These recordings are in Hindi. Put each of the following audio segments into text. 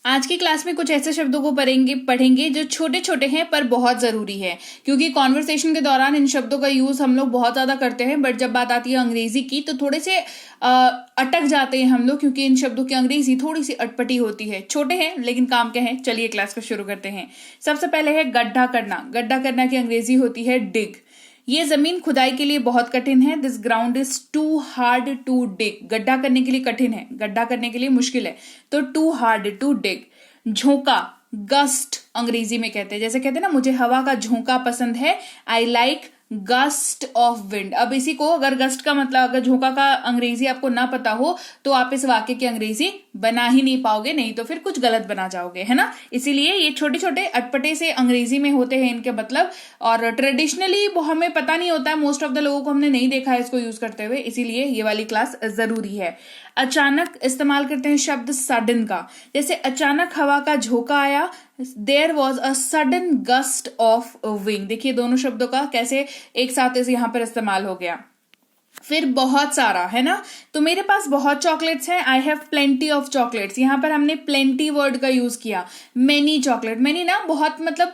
आज की क्लास में कुछ ऐसे शब्दों को पढ़ेंगे जो छोटे छोटे हैं पर बहुत जरूरी है, क्योंकि कॉन्वर्सेशन के दौरान इन शब्दों का यूज हम लोग बहुत ज्यादा करते हैं, बट जब बात आती है अंग्रेजी की तो थोड़े से अटक जाते हैं हम लोग, क्योंकि इन शब्दों की अंग्रेजी थोड़ी सी अटपटी होती है। छोटे हैं लेकिन काम के हैं। चलिए क्लास को शुरू करते हैं। सबसे पहले है गड्ढा करना। गड्ढा करना की अंग्रेजी होती है डिग। ये जमीन खुदाई के लिए बहुत कठिन है। This ground is too hard to dig. गड्ढा करने के लिए कठिन है, गड्ढा करने के लिए मुश्किल है, तो टू हार्ड टू डिग। झोंका, गस्ट अंग्रेजी में कहते हैं। जैसे कहते हैं ना, मुझे हवा का झोंका पसंद है, I like gust of wind. अब इसी को अगर गस्ट का मतलब, अगर झोंका का अंग्रेजी आपको ना पता हो तो आप इस वाक्य की अंग्रेजी बना ही नहीं पाओगे, नहीं तो फिर कुछ गलत बना जाओगे, है ना। इसीलिए ये छोटे छोटे अटपटे से अंग्रेजी में होते हैं इनके मतलब, और ट्रेडिशनली वो हमें पता नहीं होता है। मोस्ट ऑफ द लोगों को हमने नहीं देखा है इसको यूज करते हुए, इसीलिए ये वाली क्लास जरूरी है। अचानक इस्तेमाल करते हैं शब्द सडन का। जैसे अचानक हवा का झोंका आया, there was a sudden gust of wing. देखिए दोनों शब्दों का कैसे एक साथ इस यहां पर इस्तेमाल हो गया। फिर बहुत सारा, है ना, तो मेरे पास बहुत चॉकलेट्स हैं, I have plenty of chocolates. यहां पर हमने प्लेंटी वर्ड का यूज किया। मेनी चॉकलेट, मेनी ना बहुत मतलब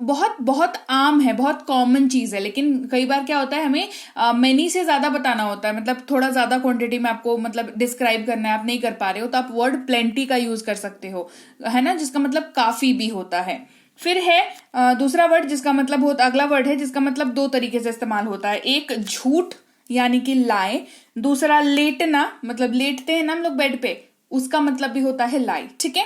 बहुत बहुत आम है, बहुत कॉमन चीज है, लेकिन कई बार क्या होता है हमें मेनी से ज्यादा बताना होता है, मतलब थोड़ा ज्यादा क्वांटिटी में आपको मतलब डिस्क्राइब करना है, आप नहीं कर पा रहे हो तो आप वर्ड प्लेंटी का यूज कर सकते हो, है ना, जिसका मतलब काफी भी होता है। फिर है दूसरा वर्ड जिसका मतलब होता, अगला वर्ड है जिसका मतलब दो तरीके से इस्तेमाल होता है। एक झूठ यानी कि लाई, दूसरा लेटना, मतलब लेटते हैं ना हम लोग बेड पे, उसका मतलब भी होता है लाई। ठीक है,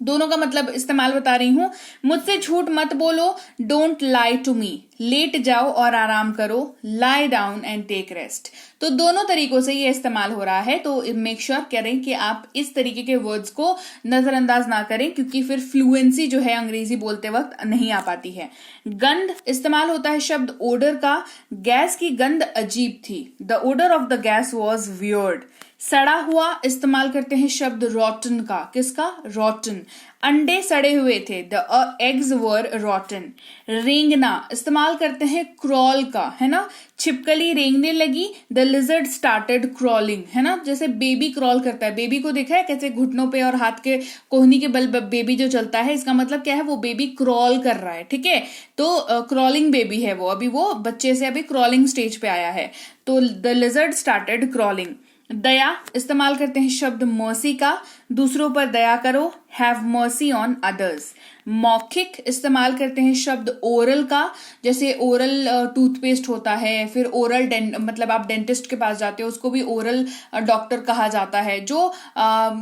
दोनों का मतलब इस्तेमाल बता रही हूं। मुझसे झूठ मत बोलो, डोंट लाई टू मी। लेट जाओ और आराम करो, lie down and take rest. तो दोनों तरीकों से ये इस्तेमाल हो रहा है, तो मेक श्योर करें कि आप इस तरीके के वर्ड्स को नजरअंदाज ना करें, क्योंकि फिर फ्लुएंसी जो है अंग्रेजी बोलते वक्त नहीं आ पाती है। गंध इस्तेमाल होता है शब्द ओडर का। गैस की गंध अजीब थी, the odour of the gas was weird. सड़ा हुआ इस्तेमाल करते हैं शब्द रॉटन का। किसका? रॉटन। अंडे सड़े हुए थे, द एग्स वर रॉटन। रेंगना इस्तेमाल करते हैं क्रॉल का, है ना। छिपकली रेंगने लगी, द लिजर्ड स्टार्टेड क्रॉलिंग, है ना। जैसे बेबी क्रॉल करता है, बेबी को देखा है कैसे घुटनों पे और हाथ के कोहनी के बल बेबी जो चलता है, इसका मतलब क्या है, वो बेबी क्रॉल कर रहा है। ठीक है, तो क्रॉलिंग बेबी है वो, अभी वो बच्चे से अभी क्रॉलिंग स्टेज पे आया है, तो द लिजर्ड स्टार्टेड क्रॉलिंग। दया इस्तेमाल करते हैं शब्द मर्सी का। दूसरों पर दया करो, हैव मर्सी ऑन अदर्स। मौखिक इस्तेमाल करते हैं शब्द ओरल का। जैसे ओरल टूथपेस्ट होता है, फिर ओरल मतलब आप डेंटिस्ट के पास जाते हो, उसको भी ओरल डॉक्टर कहा जाता है। जो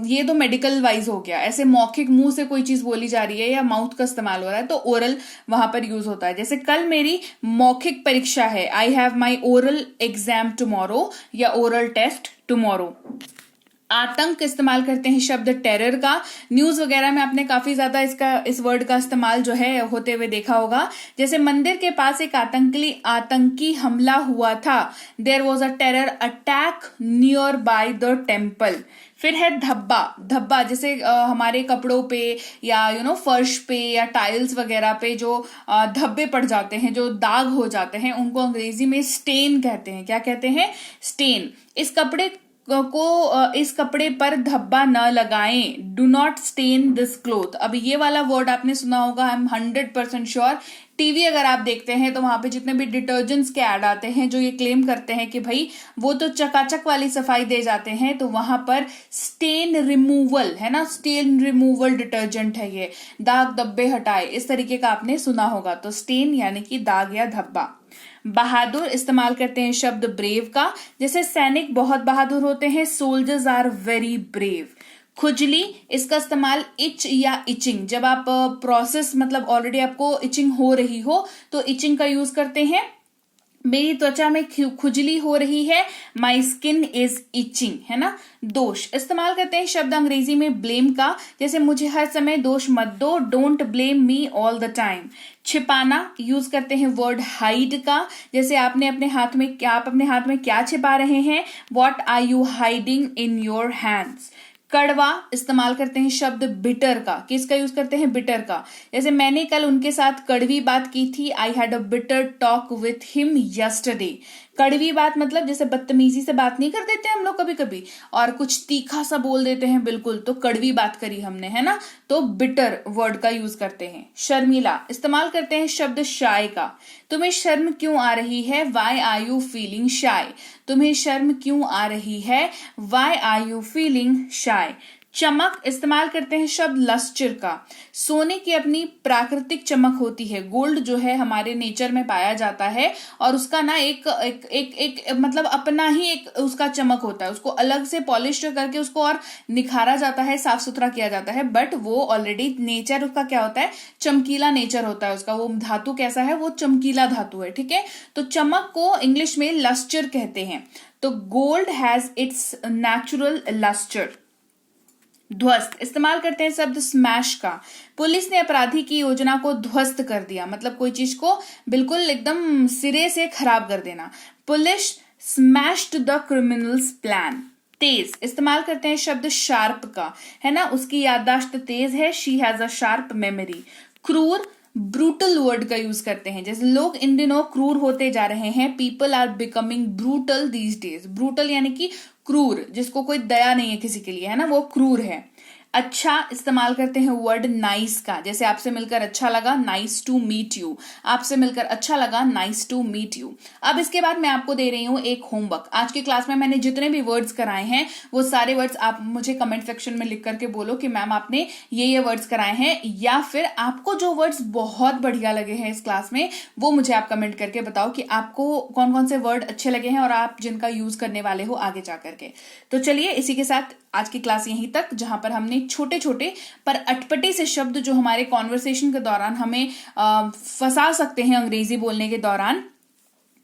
ये तो मेडिकल वाइज हो गया। ऐसे मौखिक, मुंह से कोई चीज बोली जा रही है या माउथ का इस्तेमाल हो रहा है, तो ओरल वहां पर यूज होता है। जैसे कल मेरी मौखिक परीक्षा है, I have my oral exam tomorrow, या ओरल टेस्ट टुमारो। आतंक इस्तेमाल करते हैं शब्द टेरर का। न्यूज वगैरह में आपने काफी ज्यादा इस वर्ड का इस्तेमाल जो है होते हुए देखा होगा। जैसे मंदिर के पास एक आतंकी हमला हुआ था, there was a terror attack near by the temple. फिर है धब्बा। धब्बा जैसे हमारे कपड़ों पे या फर्श पे या टाइल्स वगैरह पे जो धब्बे पड़ जाते हैं, जो दाग हो जाते हैं, उनको अंग्रेजी में स्टेन कहते हैं। क्या कहते हैं? स्टेन। इस कपड़े पर धब्बा न लगाएं, do not stain this cloth. अब ये वाला वर्ड आपने सुना होगा, आई एम 100% श्योर। टीवी अगर आप देखते हैं तो वहां पे जितने भी डिटर्जेंट्स के ऐड आते हैं जो ये क्लेम करते हैं कि भाई वो तो चकाचक वाली सफाई दे जाते हैं, तो वहां पर स्टेन रिमूवल, है ना, स्टेन रिमूवल डिटर्जेंट है ये, दाग धब्बे हटाए, इस तरीके का आपने सुना होगा। तो स्टेन यानी कि दाग या धब्बा। बहादुर इस्तेमाल करते हैं शब्द ब्रेव का। जैसे सैनिक बहुत बहादुर होते हैं, सोल्जर्स आर वेरी ब्रेव। खुजली, इसका इस्तेमाल इच या इचिंग, जब आप प्रोसेस मतलब ऑलरेडी आपको इचिंग हो रही हो तो इचिंग का यूज करते हैं। मेरी त्वचा में खुजली हो रही है, माई स्किन इज इचिंग, है ना। दोष इस्तेमाल करते हैं शब्द अंग्रेजी में ब्लेम का। जैसे मुझे हर समय दोष मत दो, don't blame me all the time. छिपाना यूज करते हैं वर्ड हाइड का। जैसे आप अपने हाथ में क्या छिपा रहे हैं, what are you hiding in your hands. कड़वा इस्तेमाल करते हैं शब्द बिटर का। किसका यूज करते हैं? बिटर का। जैसे मैंने कल उनके साथ कड़वी बात की थी, I had a bitter talk with him yesterday. कड़वी बात मतलब जैसे बदतमीजी से बात नहीं कर देते हम लोग कभी कभी, और कुछ तीखा सा बोल देते हैं बिल्कुल, तो कड़वी बात करी हमने, है ना, तो बिटर वर्ड का यूज करते हैं। शर्मीला, इस्तेमाल करते हैं शब्द शाय का। तुम्हें शर्म क्यों आ रही है, वाई आर यू फीलिंग शाय। तुम्हें शर्म क्यों आ रही है, वाई आर यू फीलिंग शाय। चमक, इस्तेमाल करते हैं शब्द लस्टर का। सोने की अपनी प्राकृतिक चमक होती है, गोल्ड जो है हमारे नेचर में पाया जाता है और उसका ना एक एक एक, एक मतलब अपना ही एक उसका चमक होता है, उसको अलग से पॉलिश करके उसको और निखारा जाता है, साफ सुथरा किया जाता है, बट वो ऑलरेडी नेचर उसका क्या होता है, चमकीला नेचर होता है उसका। वो धातु कैसा है, वो चमकीला धातु है, ठीक है। तो चमक को इंग्लिश में लस्टर कहते हैं। तो gold has its natural lustre. ध्वस्त, इस्तेमाल करते हैं शब्द स्मैश का। पुलिस ने अपराधी की योजना को ध्वस्त कर दिया, मतलब कोई चीज को बिल्कुल एकदम सिरे से खराब कर देना। Police smashed the criminals plan. तेज, इस्तेमाल करते हैं शब्द शार्प का, है ना, उसकी याददाश्त तेज है, she has a sharp memory. क्रूर, ब्रूटल वर्ड का यूज करते हैं, जैसे लोग इन दिनों क्रूर होते जा रहे हैं, people are becoming brutal these days. Brutal यानी कि क्रूर, जिसको कोई दया नहीं है किसी के लिए, है ना, वो क्रूर है। अच्छा, इस्तेमाल करते हैं वर्ड नाइस का, जैसे आपसे मिलकर अच्छा लगा, नाइस टू मीट यू। आपसे मिलकर अच्छा लगा, नाइस टू मीट यू। अब इसके बाद मैं आपको दे रही हूं एक होमवर्क। आज की क्लास में मैंने जितने भी वर्ड्स कराए हैं वो सारे वर्ड्स आप मुझे कमेंट सेक्शन में लिख करके बोलो कि मैम आपने ये वर्ड्स कराए हैं, या फिर आपको जो वर्ड्स बहुत बढ़िया लगे हैं इस क्लास में वो मुझे आप कमेंट करके बताओ कि आपको कौन कौन से वर्ड अच्छे लगे हैं और आप जिनका यूज करने वाले हो आगे जाकर के। तो चलिए इसी के साथ आज की क्लास यहीं तक, जहां पर हमने छोटे छोटे पर अटपटे से शब्द जो हमारे कॉन्वर्सेशन के दौरान हमें फंसा सकते हैं अंग्रेजी बोलने के दौरान,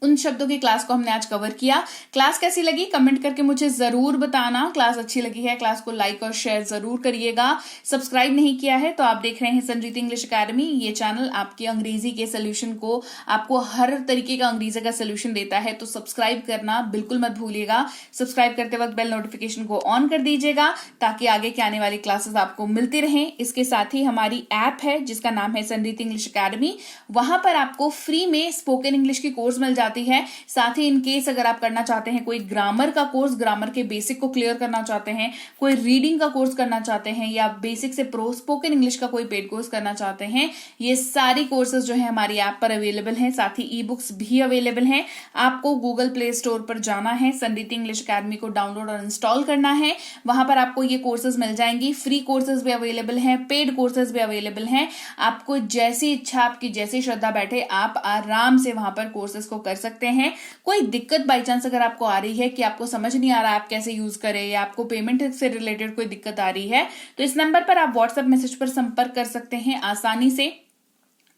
उन शब्दों की क्लास को हमने आज कवर किया। क्लास कैसी लगी कमेंट करके मुझे जरूर बताना। क्लास अच्छी लगी है, क्लास को लाइक और शेयर जरूर करिएगा। सब्सक्राइब नहीं किया है तो आप देख रहे हैं संरीति इंग्लिश एकेडमी। ये चैनल आपके अंग्रेजी के सोल्यूशन को, आपको हर तरीके का अंग्रेजी का सोल्यूशन देता है, तो सब्सक्राइब करना बिल्कुल मत भूलिएगा। सब्सक्राइब करते वक्त बेल नोटिफिकेशन को ऑन कर दीजिएगा ताकि आगे के आने वाली क्लासेस आपको मिलती रहें। इसके साथ ही हमारी ऐप है जिसका नाम है संरीति इंग्लिश एकेडमी, वहां पर आपको फ्री में स्पोकन इंग्लिश की कोर्स मिल जाती है। साथ ही इन केस अगर आप करना चाहते हैं कोई ग्रामर का कोर्स, ग्रामर के बेसिक को क्लियर करना चाहते हैं, कोई रीडिंग का कोर्स करना चाहते हैं, या बेसिक से प्रो स्पोकन इंग्लिश का कोई पेड कोर्स करना चाहते हैं, ये सारी कोर्सेज जो है हमारी ऐप पर अवेलेबल हैं। साथ ही ई बुक्स भी अवेलेबल हैं। आपको गूगल प्ले स्टोर पर जाना है, संरीति इंग्लिश एकेडमी को डाउनलोड और इंस्टॉल करना है। वहां पर आपको ये कोर्सेज मिल जाएंगी। फ्री कोर्सेज भी अवेलेबल हैं, पेड कोर्सेज भी अवेलेबल हैं। आपको जैसी इच्छा, आपकी जैसी श्रद्धा बैठे, आप आराम से वहां पर कोर्सेज को कर सकते हैं। कोई दिक्कत बाई चांस अगर आपको आ रही है कि आपको समझ नहीं आ रहा आप कैसे यूज करें, या आपको पेमेंट से रिलेटेड कोई दिक्कत आ रही है, तो इस नंबर पर आप व्हाट्सएप मैसेज पर संपर्क कर सकते हैं आसानी से।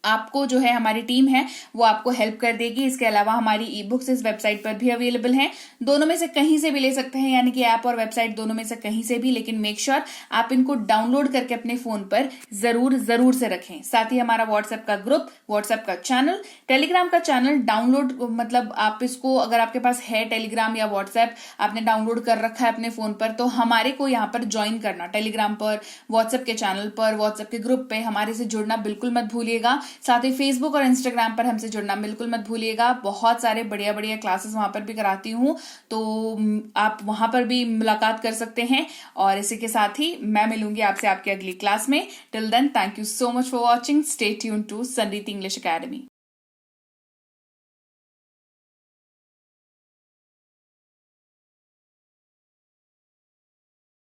आपको जो है हमारी टीम है वो आपको हेल्प कर देगी। इसके अलावा हमारी ई बुक्स इस वेबसाइट पर भी अवेलेबल हैं। दोनों में से कहीं से भी ले सकते हैं, यानी कि ऐप और वेबसाइट दोनों में से कहीं से भी, लेकिन मेक श्योर आप इनको डाउनलोड करके अपने फोन पर जरूर से रखें। साथ ही हमारा व्हाट्सएप का ग्रुप, व्हाट्सएप का चैनल, टेलीग्राम का चैनल डाउनलोड, मतलब आप इसको अगर आपके पास है टेलीग्राम या व्हाट्सएप आपने डाउनलोड कर रखा है अपने फोन पर, तो हमारे को यहाँ पर ज्वाइन करना, टेलीग्राम पर, व्हाट्सएप के चैनल पर, व्हाट्सएप के ग्रुप पे हमारे से जुड़ना बिल्कुल मत भूलिएगा। साथ ही फेसबुक और इंस्टाग्राम पर हमसे जुड़ना बिल्कुल मत भूलिएगा। बहुत सारे बढ़िया बढ़िया क्लासेस वहां पर भी कराती हूँ, तो आप वहां पर भी मुलाकात कर सकते हैं। और इसी के साथ ही मैं मिलूंगी आपसे आपकी अगली क्लास में। Till then, thank you so much for watching. Stay tuned to Sanriti English academy.